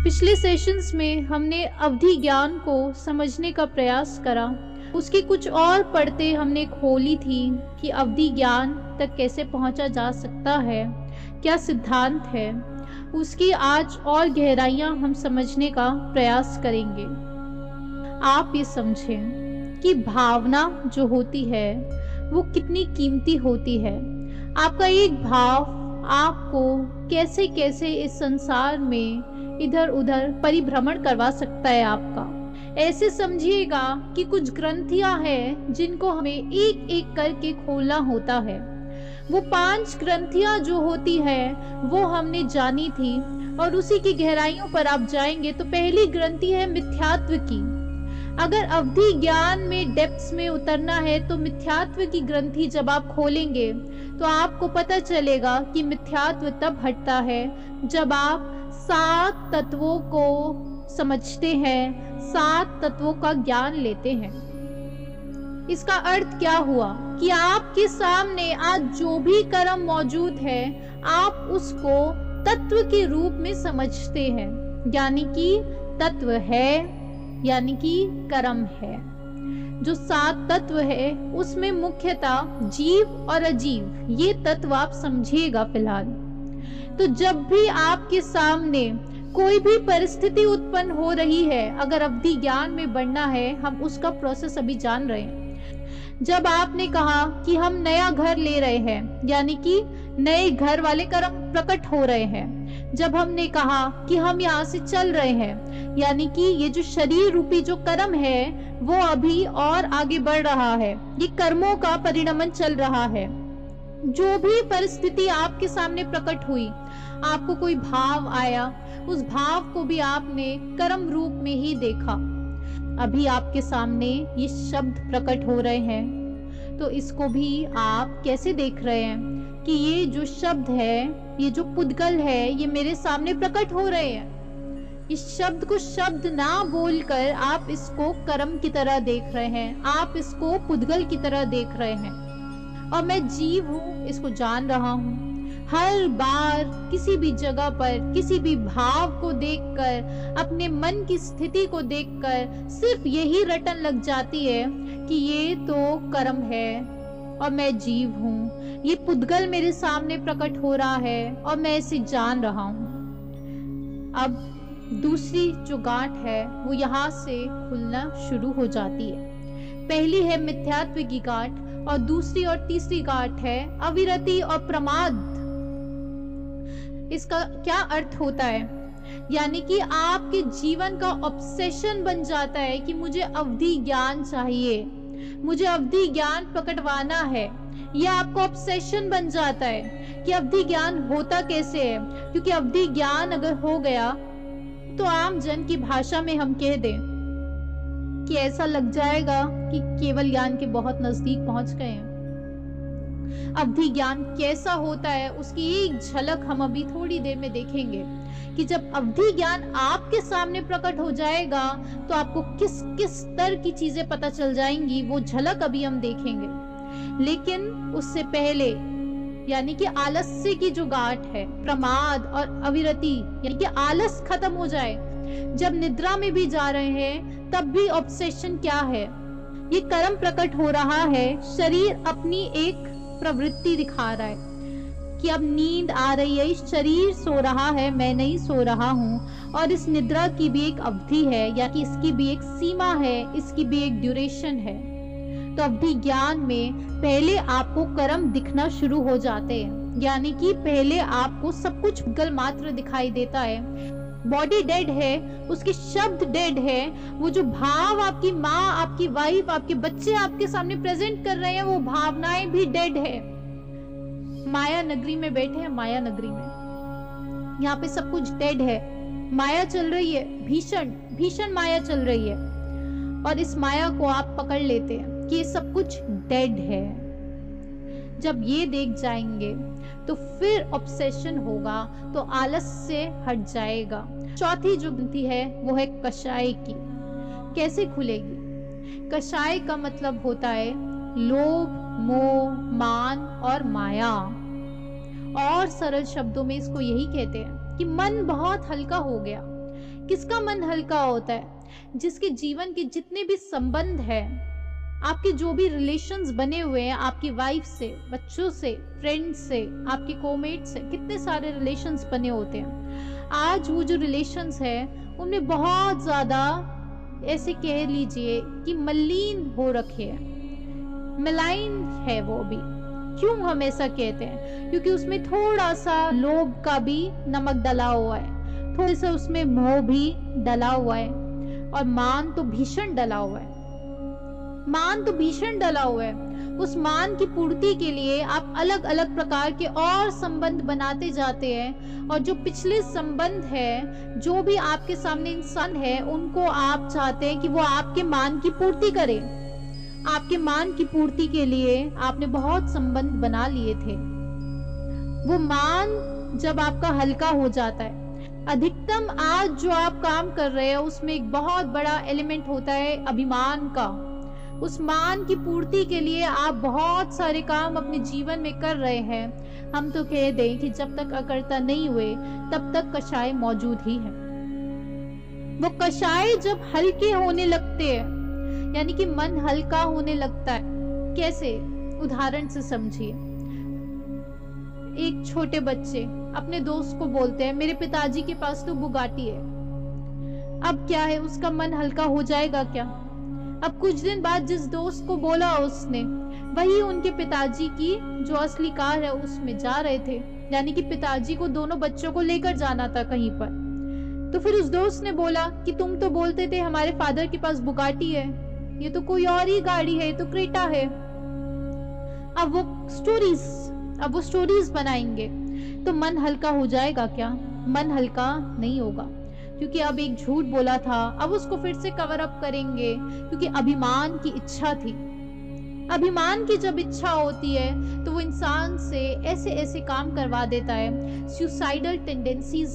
पिछले सेशंस में हमने अवधि ज्ञान को समझने का प्रयास करा। उसकी कुछ और पढ़ते हमने खोली थी कि अवधि ज्ञान तक कैसे पहुंचा जा सकता है, क्या सिद्धांत है। उसकी आज और गहराइयां हम समझने का प्रयास करेंगे। आप ये समझें कि भावना जो होती है वो कितनी कीमती होती है। आपका एक भाव आपको कैसे कैसे इस संसार में इधर उधर परिभ्रमण करवा सकता है। आपका ऐसे समझिएगा कि कुछ ग्रंथियां हैं जिनको हमें एक एक करके खोलना होता है। वो 5 ग्रंथियां जो होती है वो हमने जानी थी और उसी की गहराइयों पर आप जाएंगे तो पहली ग्रंथि है मिथ्यात्व की। अगर अवधि ज्ञान में डेप्थ्स में उतरना है तो मिथ्यात्व की ग्रंथि जब आप खोलेंगे तो आपको पता चलेगा कि मिथ्यात्व तब हटता है जब आप 7 तत्वों को समझते हैं, 7 तत्वों का ज्ञान लेते हैं। इसका अर्थ क्या हुआ कि आपके सामने आज जो भी कर्म मौजूद है आप उसको तत्व के रूप में समझते हैं, यानी कि तत्व है, यानी कि कर्म है। जो 7 तत्व है उसमें मुख्यतः जीव और अजीव ये तत्व आप समझिएगा फिलहाल। तो जब भी आपके सामने कोई भी परिस्थिति उत्पन्न हो रही है, अगर अवधि ज्ञान में बढ़ना है, हम उसका प्रोसेस अभी जान रहे हैं। जब आपने कहा कि हम नया घर ले रहे हैं, यानी कि नए घर वाले कर्म प्रकट हो रहे हैं। जब हमने कहा कि हम यहाँ से चल रहे हैं, यानी कि ये जो शरीर रूपी जो कर्म है वो अभी और आगे बढ़ रहा है, ये कर्मों का परिणमन चल रहा है। जो भी परिस्थिति आपके सामने प्रकट हुई, आपको कोई भाव आया, उस भाव को भी आपने कर्म रूप में ही देखा। अभी आपके सामने ये शब्द प्रकट हो रहे हैं तो इसको भी आप कैसे देख रहे हैं कि ये जो शब्द है, ये जो पुद्गल है, ये मेरे सामने प्रकट हो रहे हैं। इस शब्द को शब्द ना बोलकर आप इसको कर्म की तरह देख रहे हैं, आप इसको पुद्गल की तरह देख रहे हैं। और मैं जीव हूँ, इसको जान रहा हूँ। हर बार किसी भी जगह पर किसी भी भाव को देखकर, अपने मन की स्थिति को देखकर सिर्फ यही रटन लग जाती है कि ये तो कर्म है और मैं जीव हूँ। ये पुद्गल मेरे सामने प्रकट हो रहा है और मैं इसे जान रहा हूँ। अब दूसरी जो गांठ है वो यहाँ से खुलना शुरू हो जाती है। पहली है मिथ्यात्व की गांठ और दूसरी और तीसरी गांठ है अविरति और प्रमाद। इसका क्या अर्थ होता है? यानी कि आपके जीवन का ऑब्सेशन बन जाता है कि मुझे अवधि ज्ञान चाहिए, मुझे अवधि ज्ञान प्रकटवाना है। यह आपको ऑब्सेशन बन जाता है कि अवधि ज्ञान होता कैसे है, क्योंकि अवधि ज्ञान अगर हो गया तो आम जन की भाषा में हम कह दें कि ऐसा लग जाएगा कि केवल ज्ञान के बहुत नजदीक पहुंच गए हैं। अवधि ज्ञान कैसा होता है उसकी एक झलक हम अभी थोड़ी देर में देखेंगे कि जब अवधि ज्ञान आपके सामने प्रकट हो जाएगा तो आपको किस किस स्तर की चीजें पता चल जाएंगी, वो झलक अभी हम देखेंगे। लेकिन उससे पहले यानी कि आलस्य की जो गांठ है, प्रमाद और अविरति, यानी कि आलस खत्म हो जाए। जब निद्रा में भी जा रहे हैं तब भी ऑब्सेशन क्या है? ये कर्म प्रकट हो रहा है, शरीर अपनी एक प्रवृत्ति दिखा रहा है कि अब नींद आ रही है, शरीर सो रहा है, मैं नहीं सो रहा हूँ। और इस निद्रा की भी एक अवधि है, या कि इसकी भी एक सीमा है, इसकी भी एक ड्यूरेशन है। तो अवधि ज्ञान में पहले आपको कर्म दिखना शुरू हो जाते हैं, यानी कि पहले आपको सब कुछ गल मात्र दिखाई देता है। बॉडी डेड है, उसके शब्द डेड है, वो जो भाव आपकी माँ, आपकी वाइफ, आपके बच्चे आपके सामने प्रेजेंट कर रहे हैं वो भावनाएं भी डेड है। माया नगरी में बैठे हैं, माया नगरी में यहाँ पे सब कुछ डेड है। माया चल रही है, भीषण भीषण माया चल रही है, और इस माया को आप पकड़ लेते हैं कि ये सब कुछ डेड है। जब ये देख जाएंगे तो फिर ऑब्सेशन होगा, तो आलस से हट जाएगा। चौथी जो ग्रंथि है वो है कषाय की। कैसे खुलेगी? कषाय का मतलब होता है लोभ, मोह, मान और माया। और सरल शब्दों में इसको यही कहते हैं कि मन बहुत हल्का हो गया। किसका मन हल्का होता है? जिसके जीवन के जितने भी संबंध है, आपके जो भी रिलेशंस बने हुए हैं, आपकी वाइफ से, बच्चों से, फ्रेंड्स से, आपके कोमेट से, कितने सारे रिलेशंस बने होते हैं। आज वो जो रिलेशंस है उनमें बहुत ज्यादा ऐसे कह लीजिए कि मलिन हो रखे हैं, मलाइन है वो भी। क्यों हम ऐसा कहते हैं? क्योंकि उसमें थोड़ा सा लोभ का भी नमक डला हुआ है, थोड़ा सा उसमें मोह भी डला हुआ है, और मान तो भीषण डला हुआ है। मान तो भीषण डला हुआ है। उस मान की पूर्ति के लिए आप अलग अलग प्रकार के और संबंध बनाते जाते हैं, और जो पिछले संबंध है, जो भी आपके सामने इंसान है, उनको आप चाहते हैं कि वो आपके मान की पूर्ति करे। आपके मान की पूर्ति के लिए आपने बहुत संबंध बना लिए थे। वो मान जब आपका हल्का हो जाता है, अधिकतम आज जो आप काम कर रहे हैं उसमें एक बहुत बड़ा एलिमेंट होता है अभिमान का। उस मान की पूर्ति के लिए आप बहुत सारे काम अपने जीवन में कर रहे हैं। हम तो कह दें कि जब तक अकर्ता नहीं हुए तब तक कषाय मौजूद ही है। वो कषाय जब हल्के होने लगते हैं, यानी कि मन हल्का होने लगता है। कैसे? उदाहरण से समझिए। एक छोटे बच्चे अपने दोस्त को बोलते हैं, मेरे पिताजी के पास तो बुगाटी है। अब क्या है, उसका मन हल्का हो जाएगा क्या? अब कुछ दिन बाद जिस दोस्त को बोला उसने, वही उनके पिताजी की जो असली कार है उसमें जा रहे थे, यानी कि पिताजी को दोनों बच्चों को लेकर जाना था कहीं पर। तो फिर उस दोस्त ने बोला कि तुम तो बोलते थे हमारे फादर के पास बुगाटी है, ये तो कोई और ही गाड़ी है, ये तो क्रेटा है। अब वो स्टोरीज बनाएंगे, तो मन हल्का हो जाएगा क्या? मन हल्का नहीं होगा, क्योंकि अब एक झूठ बोला था, अब उसको फिर से कवर अप करेंगे, क्योंकि अभिमान की इच्छा थी। अभिमान की जब इच्छा होती है तो वो इंसान से ऐसे ऐसे काम करवा देता है। सुसाइडल टेंडेंसीज,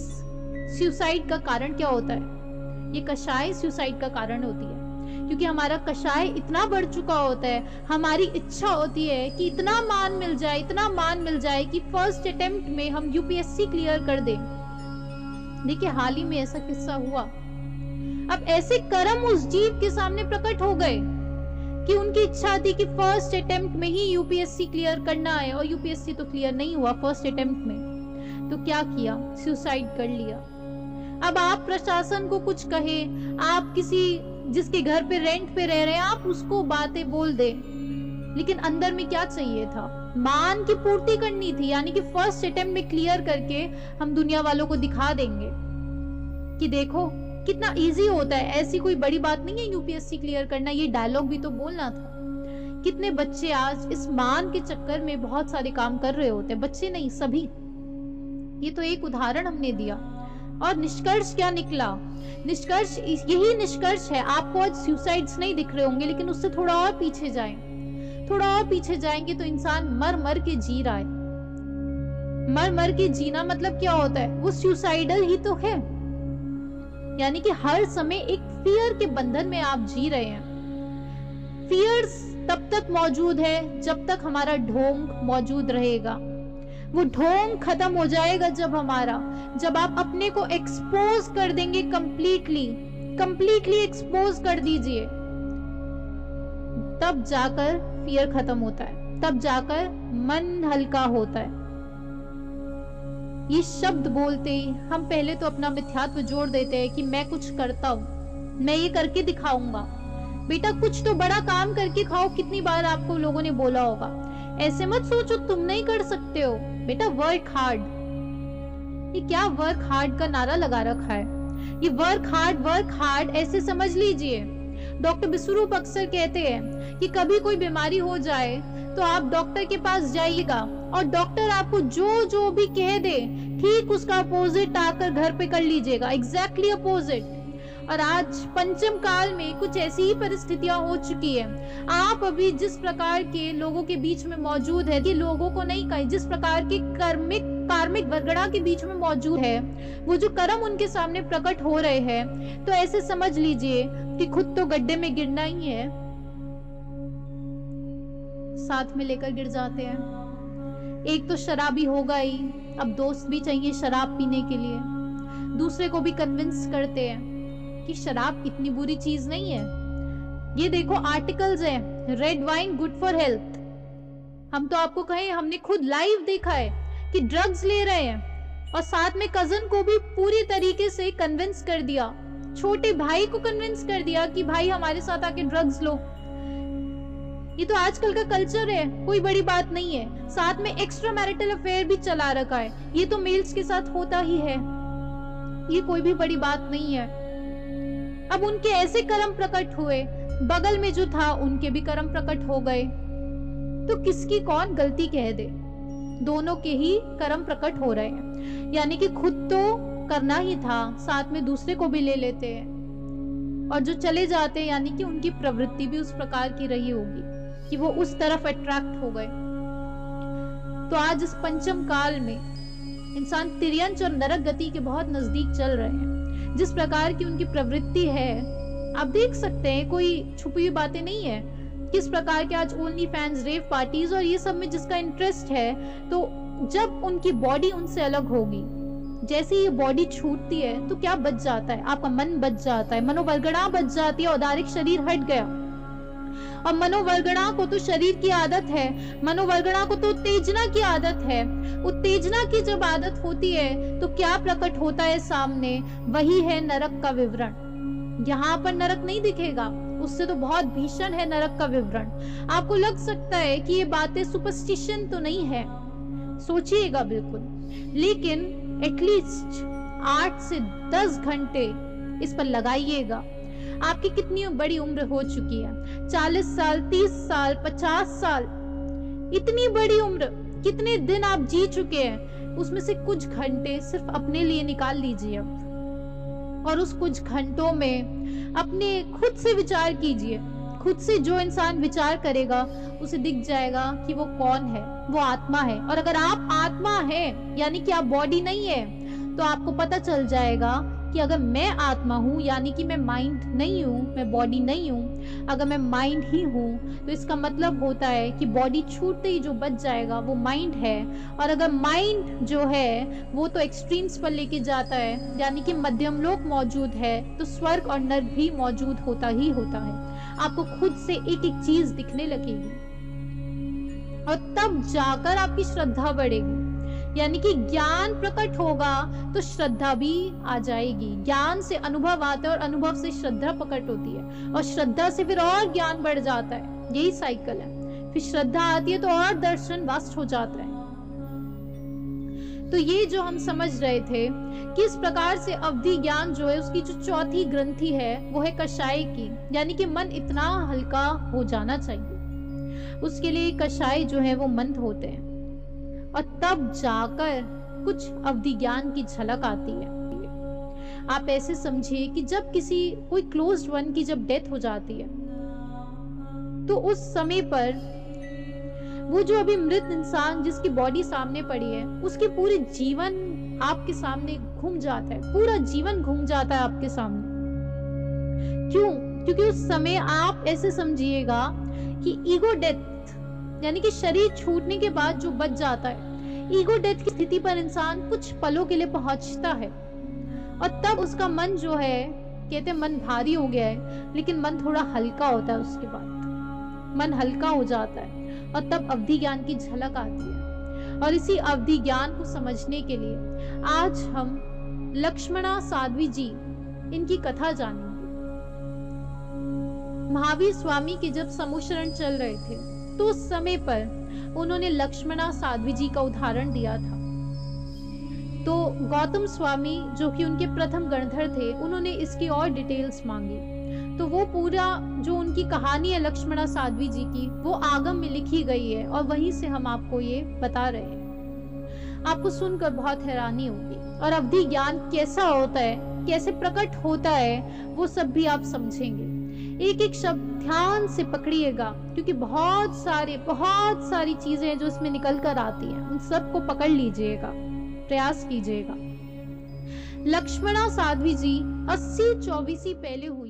सुसाइड का कारण क्या होता है? ये कषाय सुसाइड का कारण होती है, क्योंकि हमारा कषाय इतना बढ़ चुका होता है, हमारी इच्छा होती है कि इतना मान मिल जाए, इतना मान मिल जाए कि फर्स्ट अटेम्प्ट में हम यूपीएससी क्लियर कर दें। देखिए, हाल ही में ऐसा किस्सा हुआ। अब ऐसे कर्म उस जीव के सामने प्रकट हो गए कि उनकी इच्छा थी कि फर्स्ट अटेम्प्ट में ही यूपीएससी क्लियर करना है, और यूपीएससी तो क्लियर नहीं हुआ फर्स्ट अटेम्प्ट में। तो क्या किया? सुसाइड कर लिया। अब आप प्रशासन को कुछ कहे, आप किसी जिसके घर पे रेंट पे रह रहे हैं, आप उसको बातें बोल दे, लेकिन अंदर में क्या चाहिए था? मान की पूर्ति करनी थी, यानी कि फर्स्ट अटेम्प्ट में क्लियर करके हम दुनिया वालों को दिखा देंगे कि देखो कितना इजी होता है, ऐसी कोई बड़ी बात नहीं है यूपीएससी क्लियर करना। ये डायलॉग भी तो बोलना था। कितने बच्चे आज इस मान के चक्कर में बहुत सारे काम कर रहे होते हैं, बच्चे नहीं सभी। ये तो एक उदाहरण हमने दिया, और निष्कर्ष क्या निकला? निष्कर्ष यही निष्कर्ष है। आपको आज सुसाइड्स नहीं दिख रहे होंगे, लेकिन उससे थोड़ा और पीछे जाएं, थोड़ा और पीछे जाएंगे तो इंसान मर मर के जी रहा है। मर मर के जीना मतलब क्या होता है? वो सुसाइडल ही तो है, यानी कि हर समय एक फियर के बंधन में आप जी रहे हैं। फियर्स तब तक मौजूद है जब तक हमारा ढोंग मौजूद रहेगा। वो ढोंग खत्म हो जाएगा जब आप अपने को एक्सपोज कर देंगे, कंप्लीटली एक्सपोज कर दीजिए, तब जाकर फियर खत्म होता है, तब जाकर मन हल्का होता है। ये शब्द बोलते ही हम पहले तो अपना मिथ्यात्व जोड़ देते हैं कि मैं कुछ करता हूं, मैं ये करके दिखाऊंगा। बेटा कुछ तो बड़ा काम करके खाओ। कितनी बार आपको लोगों ने बोला होगा, ऐसे मत सोचो तुम नहीं कर सकते हो, बेटा वर्क हार्ड। ये क्या वर्क हार्ड का नारा लगा रखा है? ये वर्क हार्ड ऐसे समझ लीजिए। डॉक्टर विश्वरूप अक्सर कहते हैं कि कभी कोई बीमारी हो जाए तो आप डॉक्टर के पास जाइएगा, और डॉक्टर आपको जो भी कह दे, ठीक उसका अपोजिट आकर घर पे कर लीजिएगा, एग्जैक्टली अपोजिट। और आज पंचम काल में कुछ ऐसी ही परिस्थितियां हो चुकी है। आप अभी जिस प्रकार के लोगों के बीच में मौजूद है, कि लोगों को नहीं कहे, जिस प्रकार के कार्मिक वर्गणा के बीच में मौजूद है, वो जो कर्म उनके सामने प्रकट हो रहे हैं, तो ऐसे समझ लीजिए कि खुद तो गड्ढे में गिरना ही है, साथ में लेकर गिर जाते हैं। एक तो शराबी होगा ही, अब दोस्त भी चाहिए शराब पीने के लिए। दूसरे को भी कन्विंस करते हैं कि शराब इतनी बुरी चीज नहीं है। ये देखो आर्टिकल्स हैं, red wine good for health. हम तो आपको कहें, हमने खुद लाइव देखा है कि ड्रग्स ले रहे हैं और साथ में कजन को भी पूरी तरीके से कन्विंस कर दिया, छोटे भाई को कन्विंस कर दिया कि भाई हमारे साथ आके ड्रग्स लो। ये तो आजकल का कल्चर है, कोई बड़ी बात नहीं है। साथ में एक्स्ट्रा मैरिटल अफेयर भी चला रखा है, ये तो मेल्स के साथ होता ही है, ये कोई भी बड़ी बात नहीं है। अब उनके ऐसे कर्म प्रकट हुए, बगल में जो था उनके भी कर्म प्रकट हो गए, तो किसकी कौन गलती कह दे? दोनों के ही कर्म प्रकट हो रहे हैं। यानी कि खुद तो करना ही था, साथ में दूसरे को भी ले लेते हैं, और जो चले जाते हैं यानी कि उनकी प्रवृत्ति भी उस प्रकार की रही होगी कि वो उस तरफ अट्रैक्ट हो गए। तो आज इस पंचम काल में इंसान तिर्यंच और नरक गति के बहुत नजदीक चल रहे हैं। जिस प्रकार की उनकी प्रवृत्ति है, आप देख सकते हैं, कोई छुपी हुई बातें नहीं है। किस प्रकार के आज ओनली फैंस, रेव पार्टीज और ये सब में जिसका इंटरेस्ट है, तो जब उनकी बॉडी उनसे अलग होगी, जैसे ये बॉडी छूटती है तो क्या बच जाता है? आपका मन बच जाता है, मनोवल्गणा बच जाती है, औदारिक शरीर हट गया। और मनोवल्गणा को तो शरीर की आदत है, मनोवल्गणा को तो उत्तेजना की आदत है। उत्तेजना की जब आदत होती है तो क्या प्रकट होता है सामने? वही है नरक का विवरण। यहाँ पर नरक नहीं दिखेगा, उससे तो बहुत भीषण है नरक का विवरण। आपको लग सकता है कि ये बातें सुपरस्टिशन तो नहीं है, सोचिएगा बिल्कुल, लेकिन एटलीस्ट 8 से 10 घंटे इस पर लगाइएगा। आपकी कितनी बड़ी उम्र हो चुकी है? 40 साल, 30 साल, 50 साल, इतनी बड़ी उम्र, कितने दिन आप जी चुके हैं? उसमें से कुछ घंटे सिर्फ अपने लिए निकाल लीजिए अब, और उस कुछ घंटों में अपने खुद से विचार कीजिए। खुद से जो इंसान विचार करेगा उसे दिख जाएगा कि वो कौन है, वो आत्मा है। और अगर आप आत्मा हैं, यानी कि आप बॉडी नहीं है, तो आपको पता चल जाएगा कि अगर मैं आत्मा हूँ, यानी कि मैं माइंड नहीं हूँ, मैं बॉडी नहीं हूँ, अगर मैं माइंड ही हूँ, तो इसका मतलब होता है कि बॉडी छूटते ही जो बच जाएगा वो माइंड है। और अगर माइंड जो है वो तो एक्सट्रीम्स पर लेके जाता है, यानी कि मध्यम लोक मौजूद है, तो स्वर्ग और नर्क भी मौजूद होता ही होता है। आपको खुद से एक एक चीज दिखने लगेगी, और तब जाकर आपकी श्रद्धा बढ़ेगी। यानी कि ज्ञान प्रकट होगा तो श्रद्धा भी आ जाएगी। ज्ञान से अनुभव आता है और अनुभव से श्रद्धा प्रकट होती है, और श्रद्धा से फिर और ज्ञान बढ़ जाता है। यही साइकिल है। फिर श्रद्धा आती है तो और दर्शन वास्ट हो जाता है। तो ये जो हम समझ रहे थे कि इस प्रकार से अवधि ज्ञान जो है, उसकी जो चौथी ग्रंथि है वो है कषाय की, यानी कि मन इतना हल्का हो जाना चाहिए। उसके लिए कषाय जो है वो मंद होते हैं, और तब जाकर कुछ अवधि ज्ञान की झलक आती है। आप ऐसे समझिए कि जब कोई क्लोज्ड वन की जब डेथ हो जाती है, तो उस समय पर वो जो अभी मृत इंसान जिसकी बॉडी सामने पड़ी है, उसके पूरे जीवन आपके सामने घूम जाता है, पूरा जीवन घूम जाता है आपके सामने। क्यों? क्योंकि उस समय आप ऐसे समझिएगा कि ईगो डेथ, यानी कि शरीर छूटने के बाद जो बच जाता है, ईगो डेथ की स्थिति पर इंसान कुछ पलों के लिए पहुंचता है, और तब उसका मन जो है, कहते हैं मन भारी हो गया है, लेकिन मन थोड़ा हल्का होता है। उसके बाद मन हल्का हो जाता है, और तब अवधि ज्ञान की झलक आती है। और इसी अवधि ज्ञान को समझने के लिए आज हम लक्ष्मणा साध्वी जी, इनकी कथा जानेंगे। महावीर स्वामी के जब समुशरण चल रहे थे, तो उस समय पर उन्होंने लक्ष्मणा साध्वी जी का उदाहरण दिया था। तो गौतम स्वामी जो कि उनके प्रथम गणधर थे, उन्होंने इसकी और डिटेल्स मांगी। तो वो पूरा जो उनकी कहानी है लक्ष्मणा साध्वी जी की, वो आगम में लिखी गई है, और वहीं से हम आपको ये बता रहे हैं। आपको सुनकर बहुत हैरानी होगी, और अवधि ज्ञान कैसा होता है, कैसे प्रकट होता है, वो सब भी आप समझेंगे। एक एक शब्द ध्यान से पकड़िएगा, क्योंकि बहुत सारी चीजें हैं जो इसमें निकल कर आती हैं, उन सबको पकड़ लीजिएगा, प्रयास कीजिएगा। लक्ष्मणा साध्वी जी 80 चौबीसी पहले हुई।